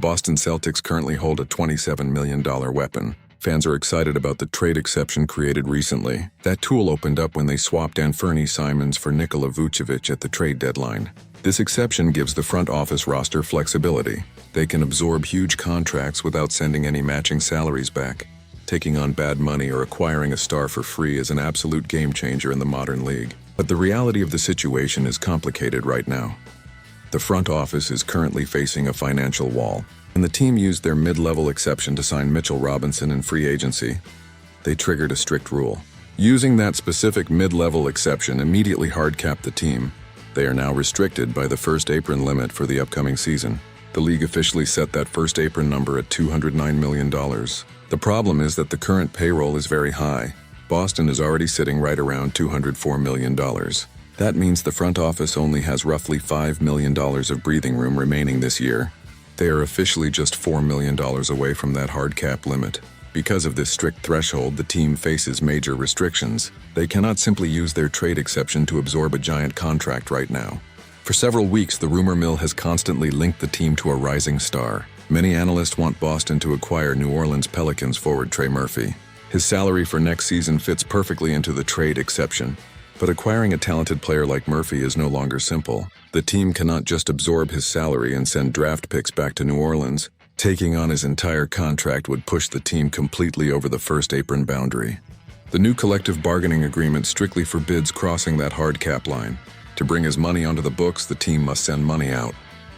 Boston Celtics currently hold a $27 million weapon. Fans are excited about the trade exception created recently. That tool opened up when they swapped Anfernee Simons for Nikola Vucevic at the trade deadline. This exception gives the front office roster flexibility. They can absorb huge contracts without sending any matching salaries back. Taking on bad money or acquiring a star for free is an absolute game changer in the modern league. But the reality of the situation is complicated right now. The front office is currently facing a financial wall, and the team used their mid-level exception to sign Mitchell Robinson in free agency. They triggered a strict rule. Using that specific mid-level exception immediately hard-capped the team. They are now restricted by the first apron limit for the upcoming season. The league officially set that first apron number at $209 million. The problem is that the current payroll is very high. Boston is already sitting right around $204 million. That means the front office only has roughly $5 million of breathing room remaining this year. They are officially just $4 million away from that hard cap limit. Because of this strict threshold, the team faces major restrictions. They cannot simply use their trade exception to absorb a giant contract right now. For several weeks, the rumor mill has constantly linked the team to a rising star. Many analysts want Boston to acquire New Orleans Pelicans forward Trey Murphy. His salary for next season fits perfectly into the trade exception. But acquiring a talented player like Murphy is no longer simple. The team cannot just absorb his salary and send draft picks back to New Orleans. Taking on his entire contract would push the team completely over the first apron boundary. The new collective bargaining agreement strictly forbids crossing that hard cap line. To bring his money onto the books, the team must send money out.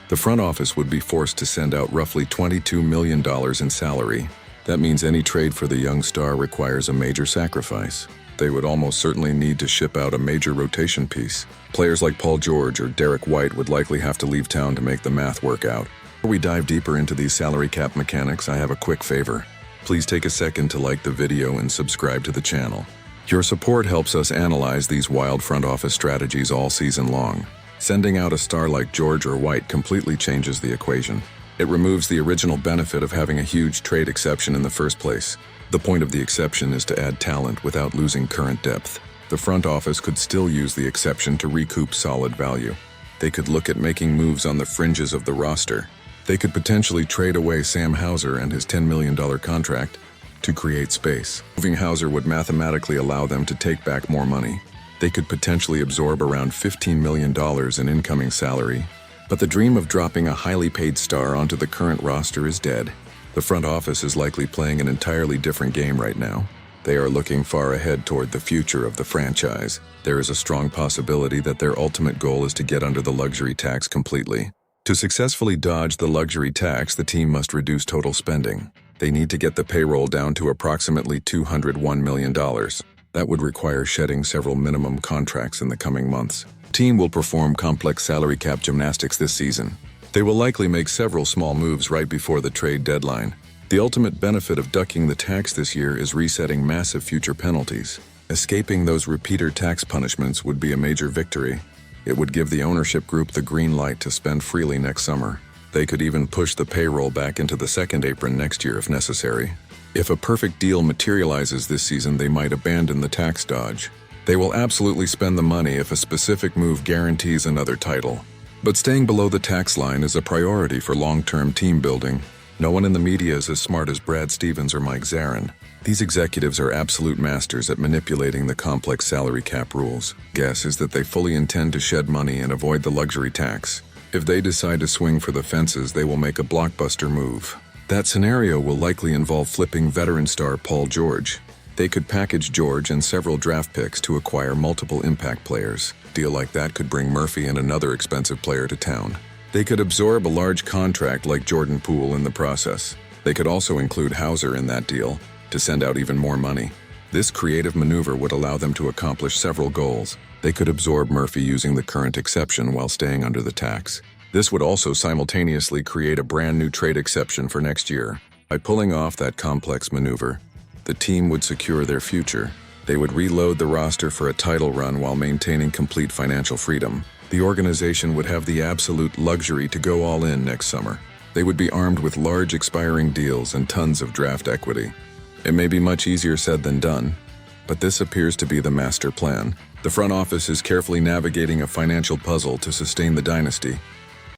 The front office would be forced to send out roughly $22 million in salary. That means any trade for the young star requires a major sacrifice. They would almost certainly need to ship out a major rotation piece. Players like Paul George or Derek White would likely have to leave town to make the math work out. Before we dive deeper into these salary cap mechanics, I have a quick favor. Please take a second to like the video and subscribe to the channel. Your support helps us analyze these wild front office strategies all season long. Sending out a star like George or White completely changes the equation. It removes the original benefit of having a huge trade exception in the first place. The point of the exception is to add talent without losing current depth. The front office could still use the exception to recoup solid value. They could look at making moves on the fringes of the roster. They could potentially trade away Sam Hauser and his $10 million contract to create space. Moving Hauser would mathematically allow them to take back more money. They could potentially absorb around $15 million in incoming salary. But the dream of dropping a highly paid star onto the current roster is dead. The front office is likely playing an entirely different game right now. They are looking far ahead toward the future of the franchise. There is a strong possibility that their ultimate goal is to get under the luxury tax completely. To successfully dodge the luxury tax, the team must reduce total spending. They need to get the payroll down to approximately $201 million. That would require shedding several minimum contracts in the coming months. The team will perform complex salary cap gymnastics this season. They will likely make several small moves right before the trade deadline. The ultimate benefit of ducking the tax this year is resetting massive future penalties. Escaping those repeater tax punishments would be a major victory. It would give the ownership group the green light to spend freely next summer. They could even push the payroll back into the second apron next year if necessary. If a perfect deal materializes this season, they might abandon the tax dodge. They will absolutely spend the money if a specific move guarantees another title. But staying below the tax line is a priority for long-term team building. No one in the media is as smart as Brad Stevens or Mike Zarren. These executives are absolute masters at manipulating the complex salary cap rules. Guess is that they fully intend to shed money and avoid the luxury tax. If they decide to swing for the fences, they will make a blockbuster move. That scenario will likely involve flipping veteran star Paul George. They could package George and several draft picks to acquire multiple impact players. A deal like that could bring Murphy and another expensive player to town. They could absorb a large contract like Jordan Poole in the process. They could also include Hauser in that deal to send out even more money. This creative maneuver would allow them to accomplish several goals. They could absorb Murphy using the current exception while staying under the tax. This would also simultaneously create a brand new trade exception for next year. By pulling off that complex maneuver, the team would secure their future. They would reload the roster for a title run while maintaining complete financial freedom. The organization would have the absolute luxury to go all in next summer. They would be armed with large expiring deals and tons of draft equity. It may be much easier said than done, but this appears to be the master plan. The front office is carefully navigating a financial puzzle to sustain the dynasty.